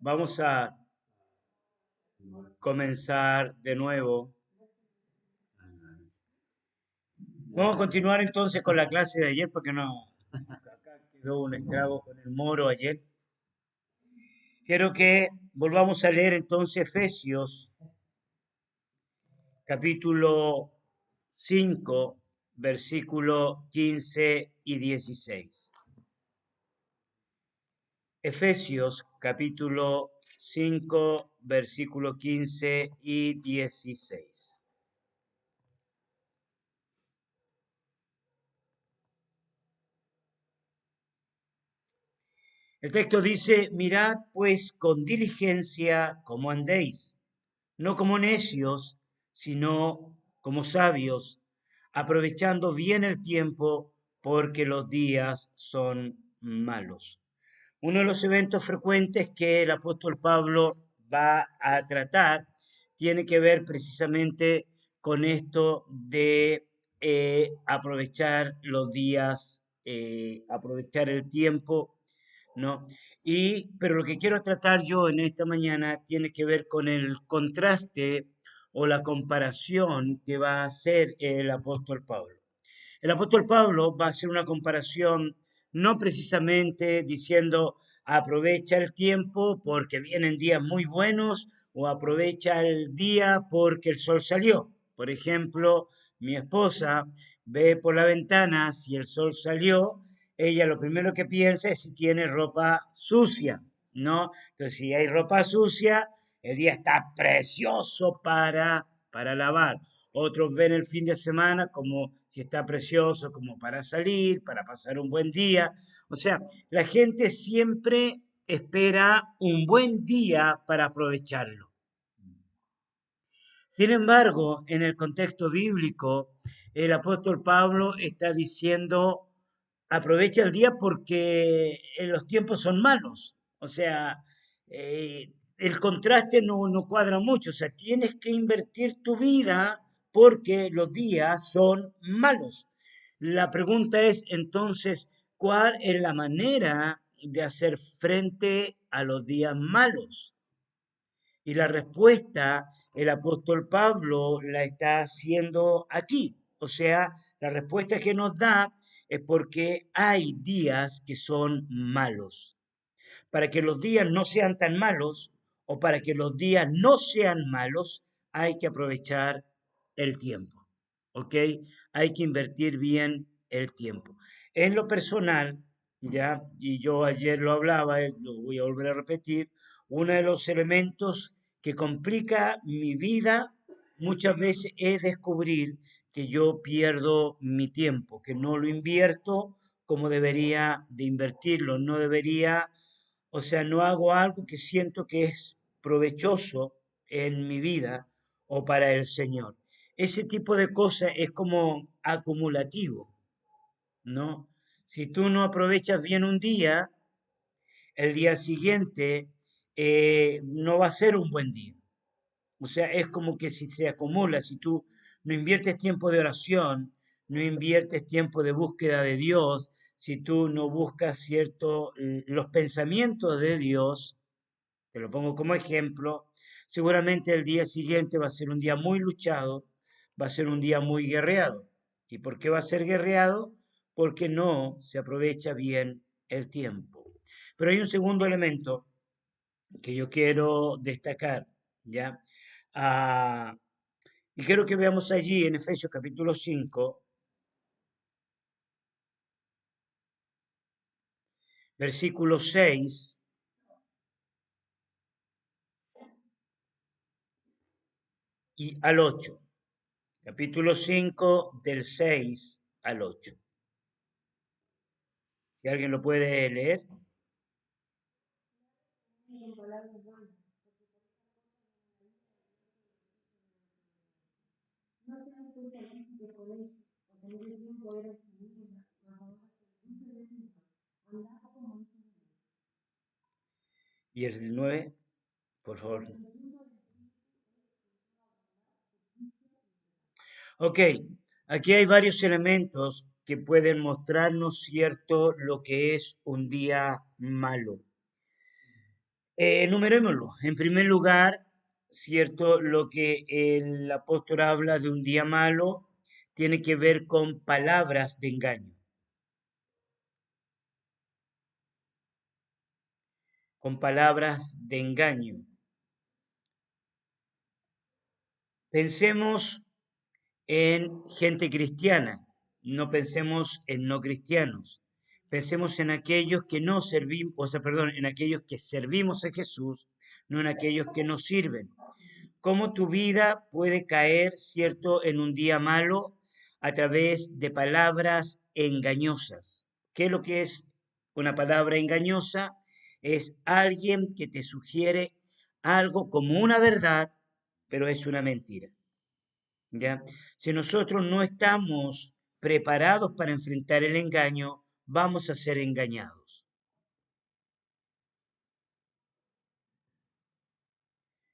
Vamos a comenzar de nuevo. Vamos a continuar entonces con la clase de ayer porque no, acá quedó un estrago con el moro ayer. Quiero que volvamos a leer entonces Efesios capítulo 5, versículo 15 y 16. Efesios capítulo 5, versículo 15 y 16. El texto dice, mirad pues con diligencia cómo andéis, no como necios, sino como sabios, aprovechando bien el tiempo, porque los días son malos. Uno de los eventos frecuentes que el apóstol Pablo va a tratar tiene que ver precisamente con esto de aprovechar los días, aprovechar el tiempo, ¿no? Pero lo que quiero tratar yo en esta mañana tiene que ver con el contraste o la comparación que va a hacer el apóstol Pablo. El apóstol Pablo va a hacer una comparación no precisamente diciendo aprovecha el tiempo porque vienen días muy buenos o aprovecha el día porque el sol salió. Por ejemplo, mi esposa ve por la ventana si el sol salió, ella lo primero que piensa es si tiene ropa sucia, ¿no? Entonces, si hay ropa sucia, el día está precioso para lavar. Otros ven el fin de semana como si está precioso, como para salir, para pasar un buen día. O sea, la gente siempre espera un buen día para aprovecharlo. Sin embargo, en el contexto bíblico, el apóstol Pablo está diciendo, aprovecha el día porque los tiempos son malos. O sea, el contraste no cuadra mucho. O sea, tienes que invertir tu vida porque los días son malos. La pregunta es entonces, ¿cuál es la manera de hacer frente a los días malos? Y la respuesta el apóstol Pablo la está haciendo aquí. O sea, la respuesta que nos da es porque hay días que son malos. Para que los días no sean tan malos o para que los días no sean malos, hay que aprovechar el tiempo. ¿Ok? Hay que invertir bien el tiempo. En lo personal, ya, y yo ayer lo hablaba, lo voy a volver a repetir, uno de los elementos que complica mi vida muchas veces es descubrir que yo pierdo mi tiempo, que no lo invierto como debería de invertirlo, no debería, o sea, no hago algo que siento que es provechoso en mi vida o para el Señor. Ese tipo de cosas es como acumulativo, ¿no? Si tú no aprovechas bien un día, el día siguiente no va a ser un buen día. O sea, es como que si se acumula, si tú no inviertes tiempo de oración, no inviertes tiempo de búsqueda de Dios, si tú no buscas los pensamientos de Dios, te lo pongo como ejemplo, seguramente el día siguiente va a ser un día muy luchado, va a ser un día muy guerreado. ¿Y por qué va a ser guerreado? Porque no se aprovecha bien el tiempo. Pero hay un segundo elemento que yo quiero destacar, ¿ya? Ah, y quiero que veamos allí en Efesios capítulo 5, versículo 6 y al 8. Capítulo 5 del 6 al 8. Si alguien lo puede leer. Y el 9, por favor. Ok, aquí hay varios elementos que pueden mostrarnos cierto lo que es un día malo. Enumerémoslo. En primer lugar, cierto, lo que el apóstol habla de un día malo tiene que ver con palabras de engaño, con palabras de engaño. Pensemos en gente cristiana, no pensemos en no cristianos. Pensemos en aquellos que no servimos, o sea, perdón, en aquellos que servimos a Jesús, no en aquellos que nos sirven. Cómo tu vida puede caer, cierto, en un día malo a través de palabras engañosas. ¿Qué es lo que es una palabra engañosa? Es alguien que te sugiere algo como una verdad, pero es una mentira. ¿Ya? Si nosotros no estamos preparados para enfrentar el engaño, vamos a ser engañados.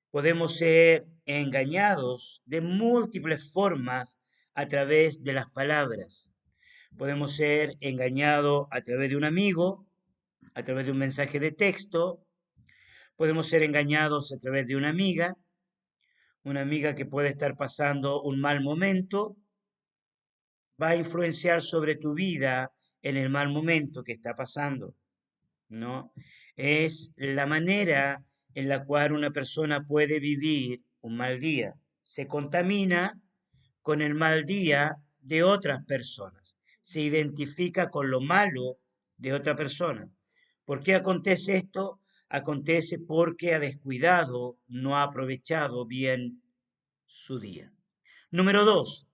Podemos ser engañados de múltiples formas a través de las palabras. Podemos ser engañados a través de un amigo, a través de un mensaje de texto. Podemos ser engañados a través de una amiga que puede estar pasando un mal momento, va a influenciar sobre tu vida en el mal momento que está pasando, ¿no? Es la manera en la cual una persona puede vivir un mal día. Se contamina con el mal día de otras personas. Se identifica con lo malo de otra persona. ¿Por qué acontece esto? Acontece porque ha descuidado, no ha aprovechado bien su día. Número dos,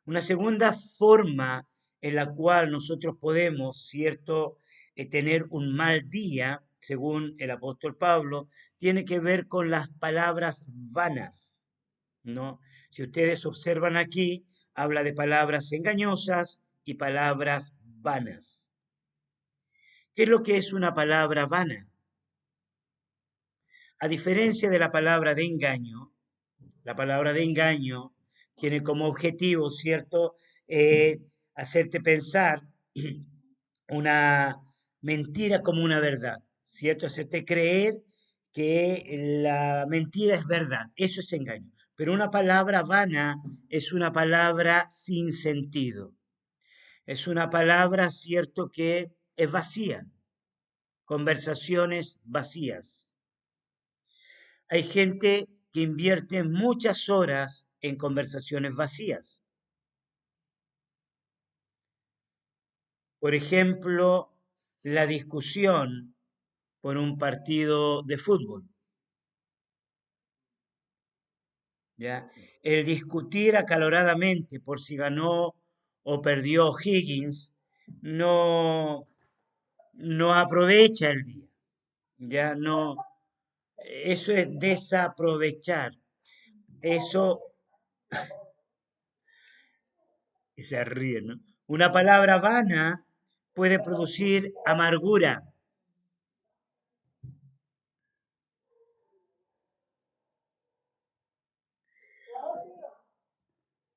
una segunda forma en la cual nosotros podemos, ¿cierto?, tener un mal día, según el apóstol Pablo, tiene que ver con las palabras vanas, ¿no? Si ustedes observan aquí, habla de palabras engañosas y palabras vanas. ¿Qué es lo que es una palabra vana? A diferencia de la palabra de engaño, la palabra de engaño tiene como objetivo, ¿cierto?, hacerte pensar una mentira como una verdad, ¿cierto? Hacerte creer que la mentira es verdad. Eso es engaño. Pero una palabra vana es una palabra sin sentido. Es una palabra, cierto, que es vacía. Conversaciones vacías. Hay gente que invierte muchas horas en conversaciones vacías. Por ejemplo, la discusión por un partido de fútbol, ¿ya? El discutir acaloradamente por si ganó o perdió Higgins no, no aprovecha el día, ya no, eso es desaprovechar, eso se ríe, ¿no? Una palabra vana puede producir amargura.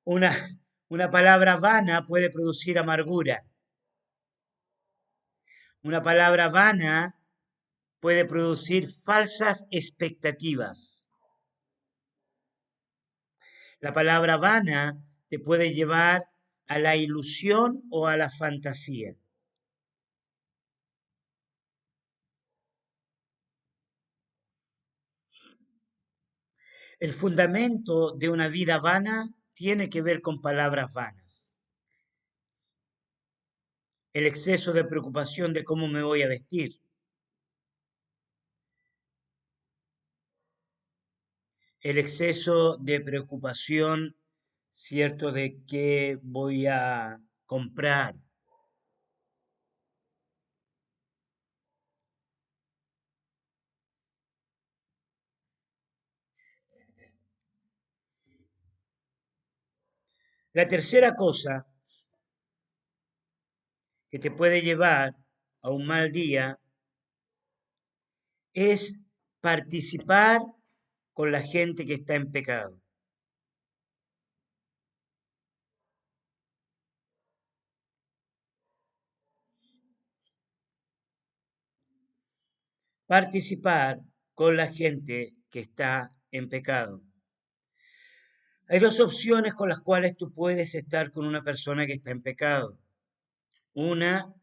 Una, una palabra vana puede producir amargura. Una palabra vana puede producir falsas expectativas. La palabra vana te puede llevar a la ilusión o a la fantasía. El fundamento de una vida vana tiene que ver con palabras vanas. El exceso de preocupación de cómo me voy a vestir. El exceso de preocupación, cierto, de qué voy a comprar. La tercera cosa que te puede llevar a un mal día es participar con la gente que está en pecado. Participar con la gente que está en pecado. Hay dos opciones con las cuales tú puedes estar con una persona que está en pecado. Una,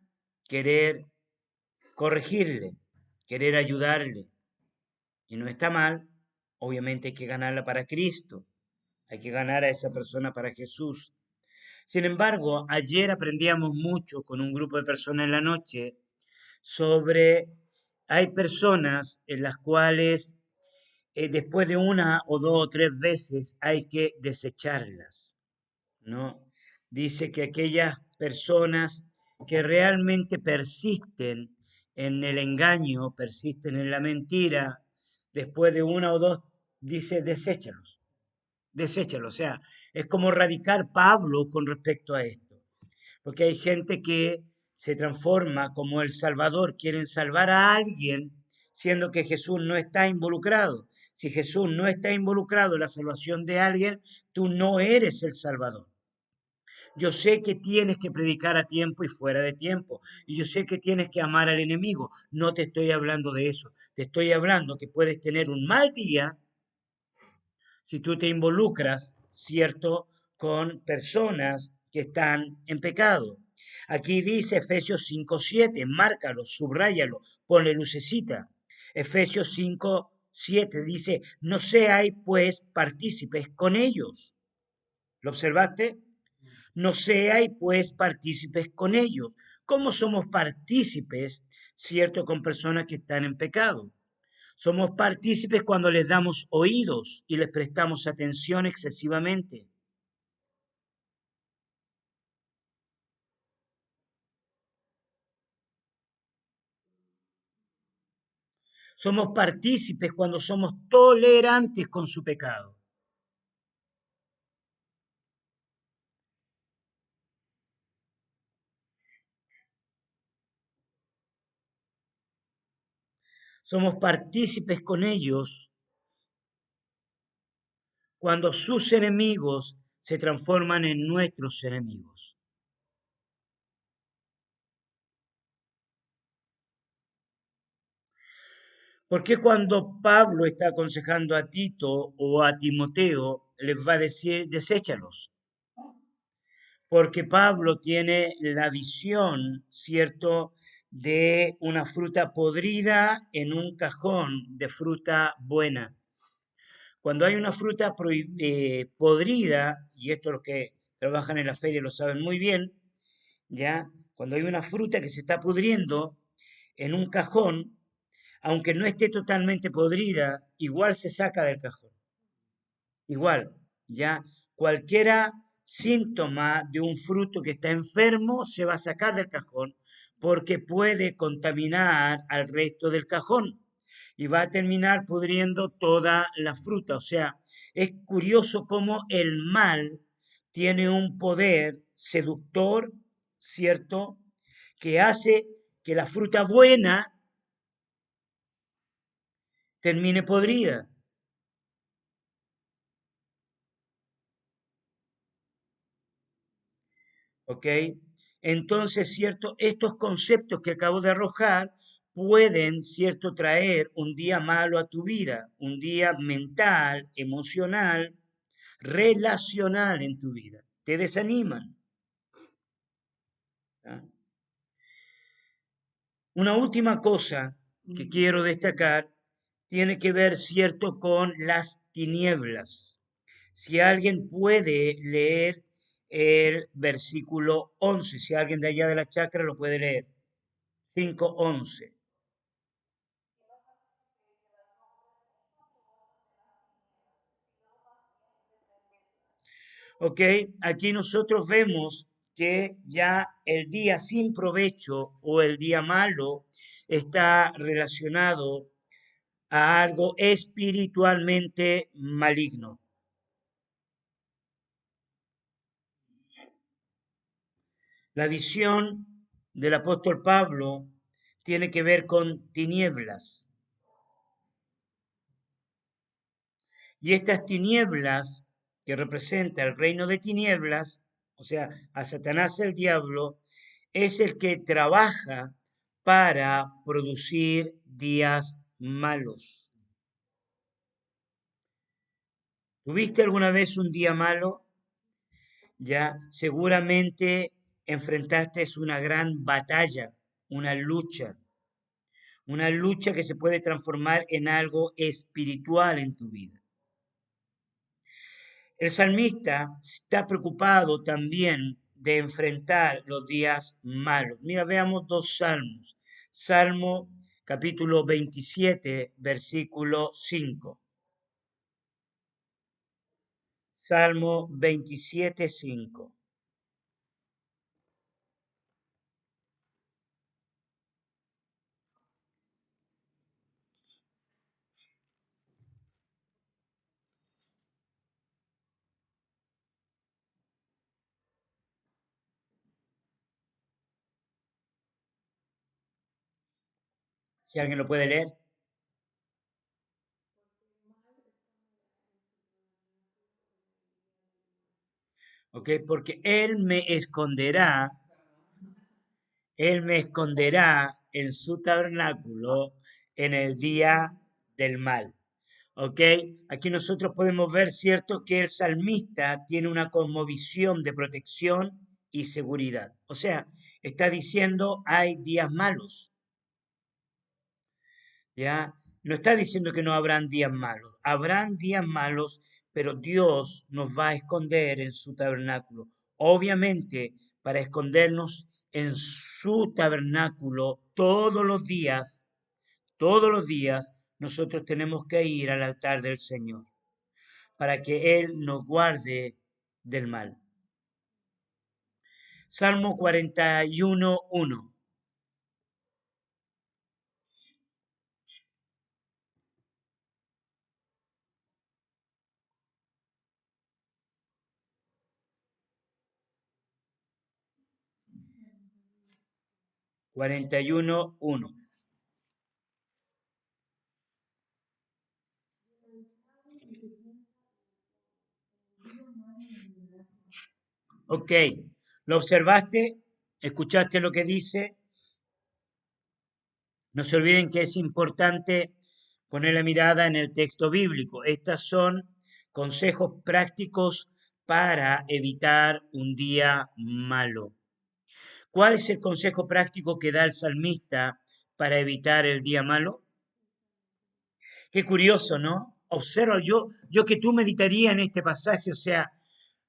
querer corregirle, querer ayudarle. Y no está mal, obviamente hay que ganarla para Cristo, hay que ganar a esa persona para Jesús. Sin embargo, ayer aprendíamos mucho con un grupo de personas en la noche sobre, hay personas en las cuales después de una o dos o tres veces hay que desecharlas, ¿no? Dice que aquellas personas que realmente persisten en el engaño, persisten en la mentira, después de una o dos, dice, deséchalos, deséchalos. O sea, es como radicar Pablo con respecto a esto, porque hay gente que se transforma como el Salvador, quieren salvar a alguien, siendo que Jesús no está involucrado. Si Jesús no está involucrado en la salvación de alguien, tú no eres el Salvador. Yo sé que tienes que predicar a tiempo y fuera de tiempo. Y yo sé que tienes que amar al enemigo. No te estoy hablando de eso. Te estoy hablando que puedes tener un mal día si tú te involucras, ¿cierto?, con personas que están en pecado. Aquí dice Efesios 5:7, márcalo, subráyalo, ponle lucecita. Efesios 5:7 dice, no seáis pues partícipes con ellos. ¿Lo observaste? No seáis pues partícipes con ellos. ¿Cómo somos partícipes, cierto, con personas que están en pecado? Somos partícipes cuando les damos oídos y les prestamos atención excesivamente. Somos partícipes cuando somos tolerantes con su pecado. Somos partícipes con ellos cuando sus enemigos se transforman en nuestros enemigos. ¿Por qué cuando Pablo está aconsejando a Tito o a Timoteo les va a decir deséchalos? Porque Pablo tiene la visión, ¿cierto?, de una fruta podrida en un cajón de fruta buena. Cuando hay una fruta podrida, y esto los que trabajan en la feria lo saben muy bien, ¿ya? Cuando hay una fruta que se está pudriendo en un cajón, aunque no esté totalmente podrida, igual se saca del cajón. Igual, ya cualquiera síntoma de un fruto que está enfermo se va a sacar del cajón porque puede contaminar al resto del cajón y va a terminar pudriendo toda la fruta. O sea, es curioso cómo el mal tiene un poder seductor, ¿cierto? Que hace que la fruta buena termine podrida. ¿Ok? Entonces, ¿cierto? Estos conceptos que acabo de arrojar pueden, ¿cierto?, traer un día malo a tu vida, un día mental, emocional, relacional en tu vida. Te desaniman. ¿Ah? Una última cosa que quiero destacar tiene que ver, ¿cierto?, con las tinieblas. Si alguien puede leer el versículo 11, si alguien de allá de la chacra lo puede leer. 5:11. Ok, aquí nosotros vemos que ya el día sin provecho o el día malo está relacionado a algo espiritualmente maligno. La visión del apóstol Pablo tiene que ver con tinieblas. Y estas tinieblas que representa el reino de tinieblas, o sea, a Satanás el diablo, es el que trabaja para producir días malos. ¿Tuviste alguna vez un día malo? Ya, seguramente enfrentaste una gran batalla, una una lucha que se puede transformar en algo espiritual en tu vida. El salmista está preocupado también de enfrentar los días malos. Mira, veamos dos salmos. Salmo capítulo 27, versículo 5. Salmo 27, 5. Si alguien lo puede leer. ¿Ok? Porque Él me esconderá en su tabernáculo en el día del mal. ¿Ok? Aquí nosotros podemos ver, ¿cierto?, que el salmista tiene una cosmovisión de protección y seguridad. O sea, está diciendo hay días malos, ¿ya? No está diciendo que no habrán días malos. Habrán días malos, pero Dios nos va a esconder en su tabernáculo. Obviamente, para escondernos en su tabernáculo todos los días, nosotros tenemos que ir al altar del Señor para que Él nos guarde del mal. Salmo 41, 1. 41, 1. Ok, ¿lo observaste? ¿Escuchaste lo que dice? No se olviden que es importante poner la mirada en el texto bíblico. Estos son consejos prácticos para evitar un día malo. ¿Cuál es el consejo práctico que da el salmista para evitar el día malo? Qué curioso, ¿no? Observa, yo que tú meditaría en este pasaje, o sea,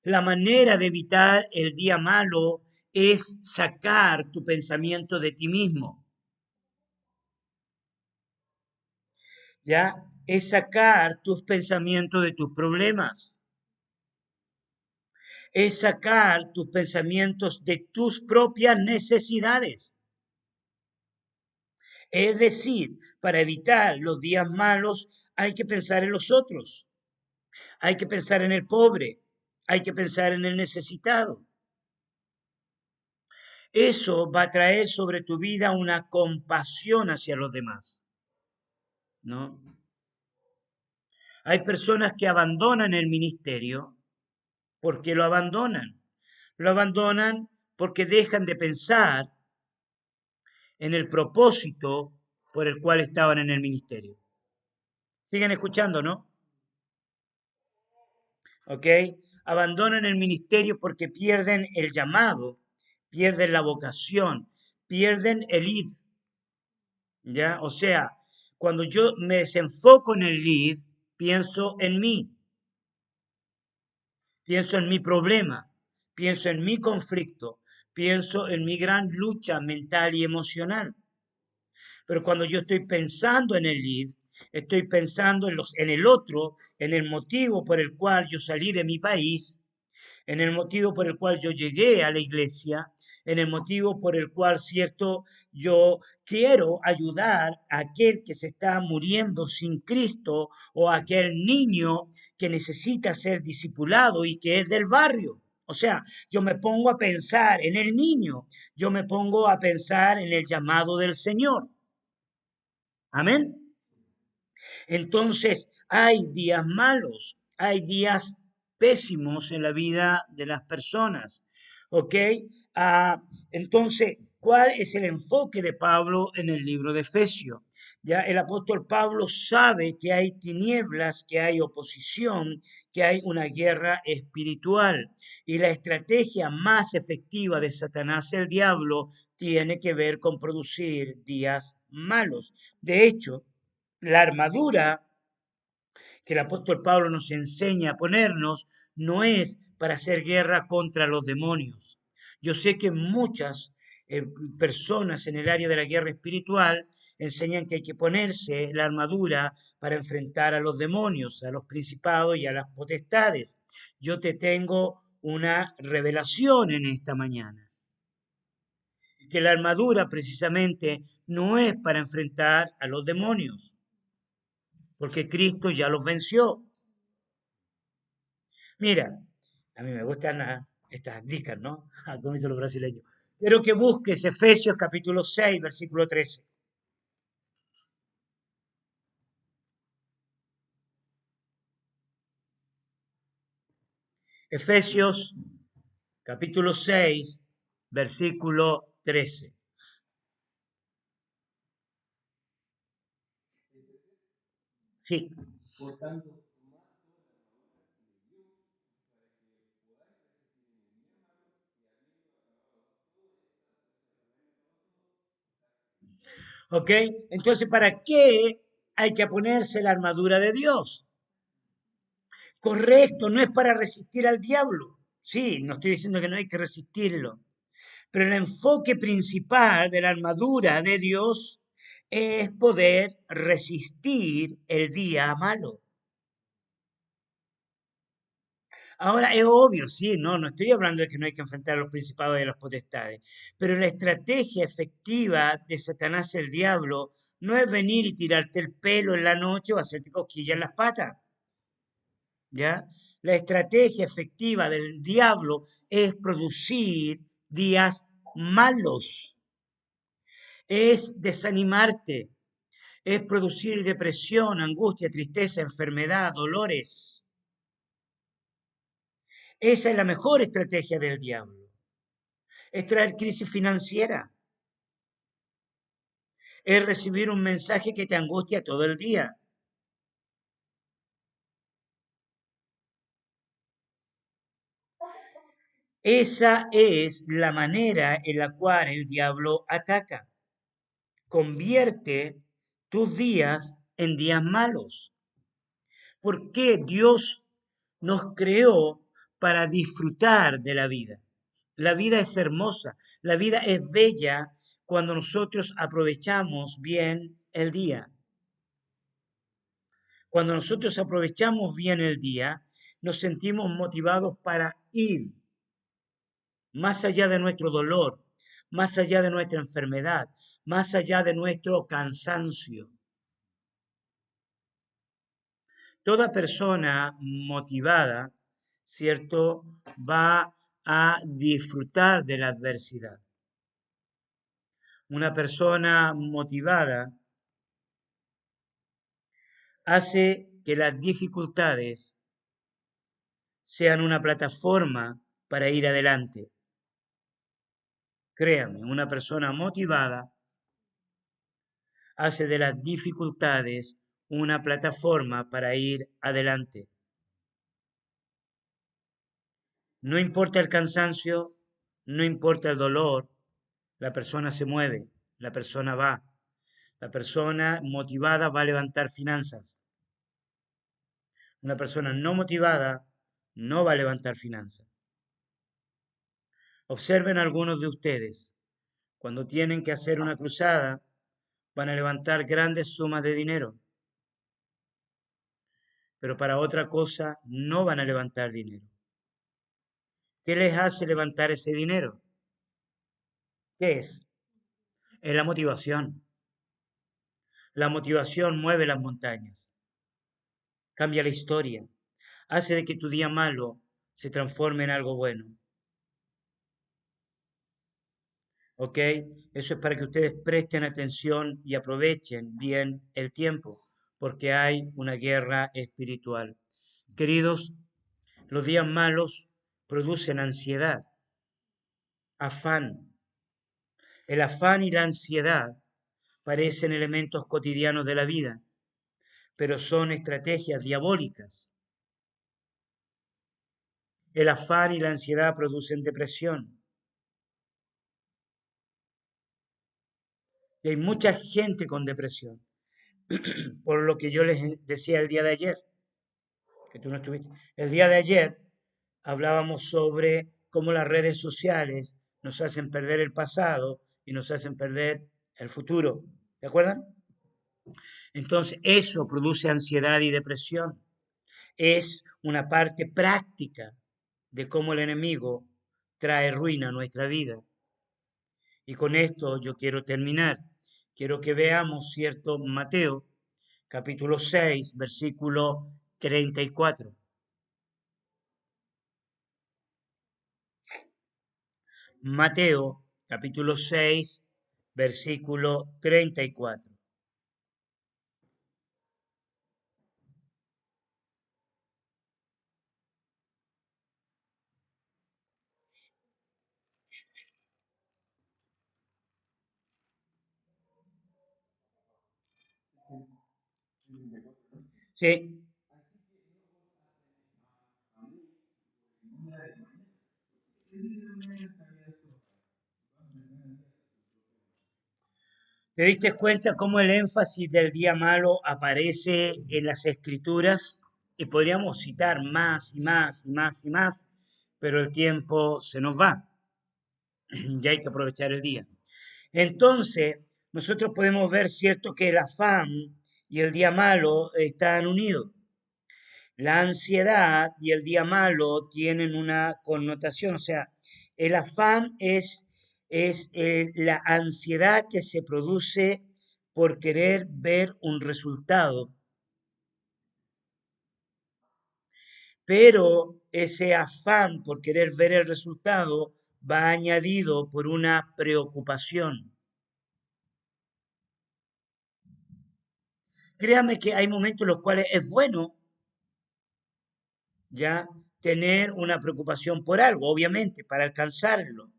la manera de evitar el día malo es sacar tu pensamiento de ti mismo, ¿ya? Es sacar tus pensamientos de tus problemas, es sacar tus pensamientos de tus propias necesidades. Es decir, para evitar los días malos hay que pensar en los otros, hay que pensar en el pobre, hay que pensar en el necesitado. Eso va a traer sobre tu vida una compasión hacia los demás, ¿no? Hay personas que abandonan el ministerio porque lo abandonan. Lo abandonan porque dejan de pensar en el propósito por el cual estaban en el ministerio. Siguen escuchando, ¿no? ¿Ok? Abandonan el ministerio porque pierden el llamado, pierden la vocación, pierden el ir, ¿ya? O sea, cuando yo me desenfoco en el ir, pienso en mí, pienso en mi problema, pienso en mi conflicto, pienso en mi gran lucha mental y emocional. Pero cuando yo estoy pensando en el lead, estoy pensando en el otro, en el motivo por el cual yo salí de mi país, en el motivo por el cual yo llegué a la iglesia, en el motivo por el cual, cierto, yo quiero ayudar a aquel que se está muriendo sin Cristo o a aquel niño que necesita ser discipulado y que es del barrio. O sea, yo me pongo a pensar en el niño, yo me pongo a pensar en el llamado del Señor. Amén. Entonces, hay días malos, hay días pésimos en la vida de las personas. ¿Ok? Entonces, ¿Cuál es el enfoque de Pablo en el libro de Efesios? Ya el apóstol Pablo sabe que hay tinieblas, que hay oposición, que hay una guerra espiritual. Y la estrategia más efectiva de Satanás, el diablo, tiene que ver con producir días malos. De hecho, la armadura que el apóstol Pablo nos enseña a ponernos no es para hacer guerra contra los demonios. Yo sé que muchas personas en el área de la guerra espiritual enseñan que hay que ponerse la armadura para enfrentar a los demonios, a los principados y a las potestades. Yo te tengo una revelación en esta mañana, que la armadura precisamente no es para enfrentar a los demonios, porque Cristo ya los venció. Mira, a mí me gustan estas dicas, ¿no? Como dicen los brasileños. Quiero que busques Efesios capítulo 6, versículo 13. Efesios capítulo 6, versículo 13. Sí. ¿Ok? Entonces, ¿para qué hay que ponerse la armadura de Dios? Correcto, no es para resistir al diablo. Sí, no estoy diciendo que no hay que resistirlo. Pero el enfoque principal de la armadura de Dios es poder resistir el día malo. Ahora es obvio, sí, no estoy hablando de que no hay que enfrentar a los principados y a las potestades, pero la estrategia efectiva de Satanás el diablo no es venir y tirarte el pelo en la noche o hacerte cosquillas en las patas, ¿ya? La estrategia efectiva del diablo es producir días malos, es desanimarte, es producir depresión, angustia, tristeza, enfermedad, dolores. Esa es la mejor estrategia del diablo. Es traer crisis financiera, es recibir un mensaje que te angustia todo el día. Esa es la manera en la cual el diablo ataca. Convierte tus días en días malos. ¿Por qué Dios nos creó para disfrutar de la vida? La vida es hermosa, la vida es bella cuando nosotros aprovechamos bien el día. Cuando nosotros aprovechamos bien el día, nos sentimos motivados para ir más allá de nuestro dolor, más allá de nuestra enfermedad, más allá de nuestro cansancio. Toda persona motivada, ¿cierto?, va a disfrutar de la adversidad. Una persona motivada hace que las dificultades sean una plataforma para ir adelante. Créame, una persona motivada hace de las dificultades una plataforma para ir adelante. No importa el cansancio, no importa el dolor, la persona se mueve, la persona va. La persona motivada va a levantar finanzas. Una persona no motivada no va a levantar finanzas. Observen algunos de ustedes. Cuando tienen que hacer una cruzada, van a levantar grandes sumas de dinero, pero para otra cosa no van a levantar dinero. ¿Qué les hace levantar ese dinero? ¿Qué es? Es la motivación. La motivación mueve las montañas, cambia la historia, hace de que tu día malo se transforme en algo bueno. ¿Ok? Eso es para que ustedes presten atención y aprovechen bien el tiempo, porque hay una guerra espiritual. Queridos, los días malos producen ansiedad, afán. El afán y la ansiedad parecen elementos cotidianos de la vida, pero son estrategias diabólicas. El afán y la ansiedad producen depresión. Y hay mucha gente con depresión, por lo que yo les decía el día de ayer, que tú no estuviste. El día de ayer hablábamos sobre cómo las redes sociales nos hacen perder el pasado y nos hacen perder el futuro. ¿Te acuerdan? Entonces, eso produce ansiedad y depresión. Es una parte práctica de cómo el enemigo trae ruina a nuestra vida. Y con esto yo quiero terminar. Quiero que veamos, ¿cierto? Mateo, capítulo 6, versículo 34. Mateo, capítulo 6, versículo 34. Sí, ¿te diste cuenta cómo el énfasis del día malo aparece en las escrituras? Y podríamos citar más y más y más y más, pero el tiempo se nos va. Ya hay que aprovechar el día. Entonces, nosotros podemos ver, cierto, que el afán y el día malo están unidos. La ansiedad y el día malo tienen una connotación, o sea, el afán es la ansiedad que se produce por querer ver un resultado, pero ese afán por querer ver el resultado va añadido por una preocupación. Créame que hay momentos en los cuales es bueno ya tener una preocupación por algo, obviamente, para alcanzarlo.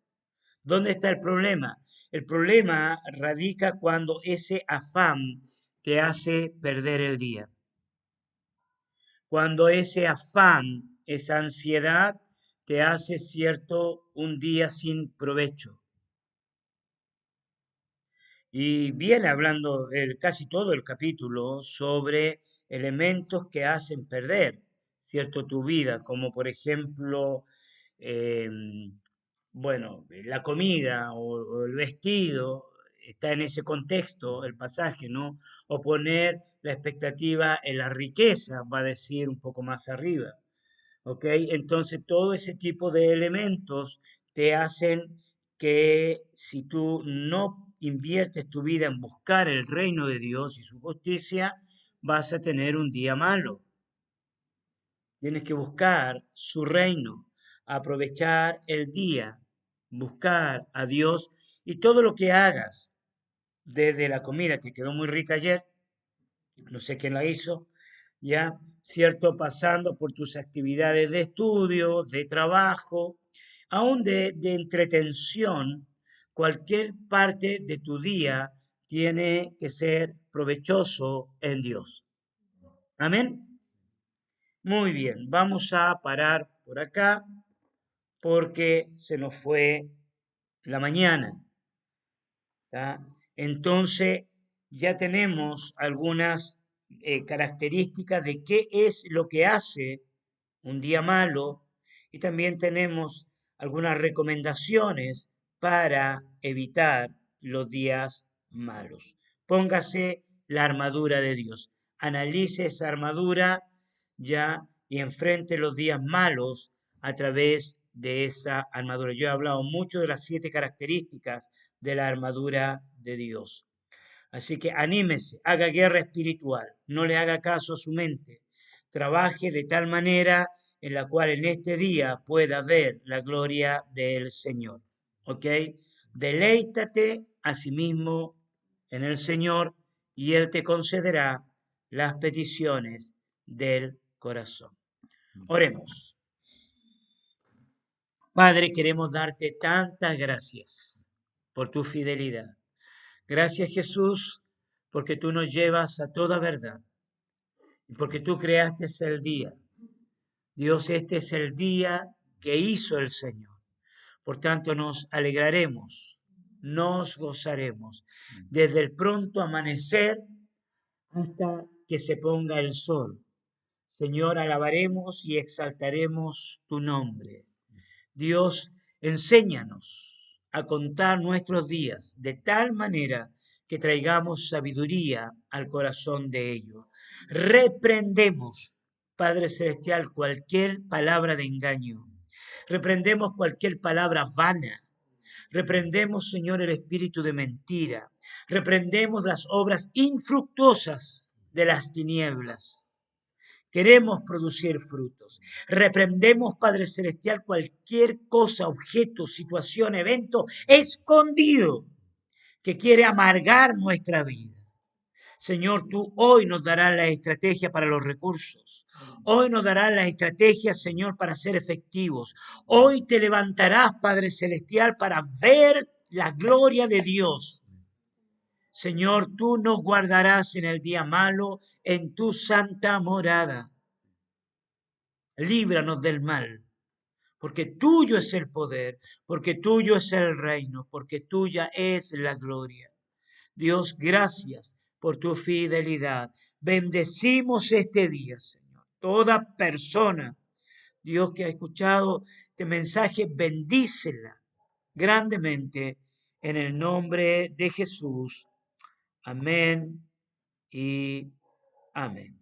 ¿Dónde está el problema? El problema radica cuando ese afán te hace perder el día. Cuando ese afán, esa ansiedad, te hace cierto un día sin provecho. Y viene hablando casi todo el capítulo sobre elementos que hacen perder, cierto, tu vida, como por ejemplo, bueno, la comida o el vestido, está en ese contexto el pasaje, ¿no? O poner la expectativa en la riqueza, va a decir un poco más arriba, ¿ok? Entonces todo ese tipo de elementos te hacen que si tú no inviertes tu vida en buscar el reino de Dios y su justicia, vas a tener un día malo. Tienes que buscar su reino, aprovechar el día, buscar a Dios y todo lo que hagas, desde la comida que quedó muy rica ayer, no sé quién la hizo, ya, cierto, pasando por tus actividades de estudio, de trabajo, aún de entretención, cualquier parte de tu día tiene que ser provechoso en Dios. Amén. Muy bien, vamos a parar por acá porque se nos fue la mañana. ¿Tá? Entonces, ya tenemos algunas características de qué es lo que hace un día malo y también tenemos algunas recomendaciones para evitar los días malos. Póngase la armadura de Dios, analice esa armadura ya y enfrente los días malos a través de esa armadura. Yo he hablado mucho de las 7 características de la armadura de Dios. Así que anímese, haga guerra espiritual, no le haga caso a su mente, trabaje de tal manera en la cual en este día pueda ver la gloria del Señor. ¿Ok? Deleítate a sí mismo en el Señor y Él te concederá las peticiones del corazón. Oremos. Padre, queremos darte tantas gracias por tu fidelidad. Gracias, Jesús, porque tú nos llevas a toda verdad y porque tú creaste el día. Dios, este es el día que hizo el Señor. Por tanto, nos alegraremos, nos gozaremos desde el pronto amanecer hasta que se ponga el sol. Señor, alabaremos y exaltaremos tu nombre. Dios, enséñanos a contar nuestros días de tal manera que traigamos sabiduría al corazón de ellos. Reprendemos, Padre Celestial, cualquier palabra de engaño. Reprendemos cualquier palabra vana. Reprendemos, Señor, el espíritu de mentira. Reprendemos las obras infructuosas de las tinieblas. Queremos producir frutos. Reprendemos, Padre Celestial, cualquier cosa, objeto, situación, evento escondido que quiere amargar nuestra vida. Señor, tú hoy nos darás la estrategia para los recursos. Hoy nos darás la estrategia, Señor, para ser efectivos. Hoy te levantarás, Padre Celestial, para ver la gloria de Dios. Señor, tú nos guardarás en el día malo en tu santa morada. Líbranos del mal, porque tuyo es el poder, porque tuyo es el reino, porque tuya es la gloria. Dios, gracias por tu fidelidad. Bendecimos este día, Señor. Toda persona, Dios, que ha escuchado este mensaje, bendícela grandemente en el nombre de Jesús. Amén y amén.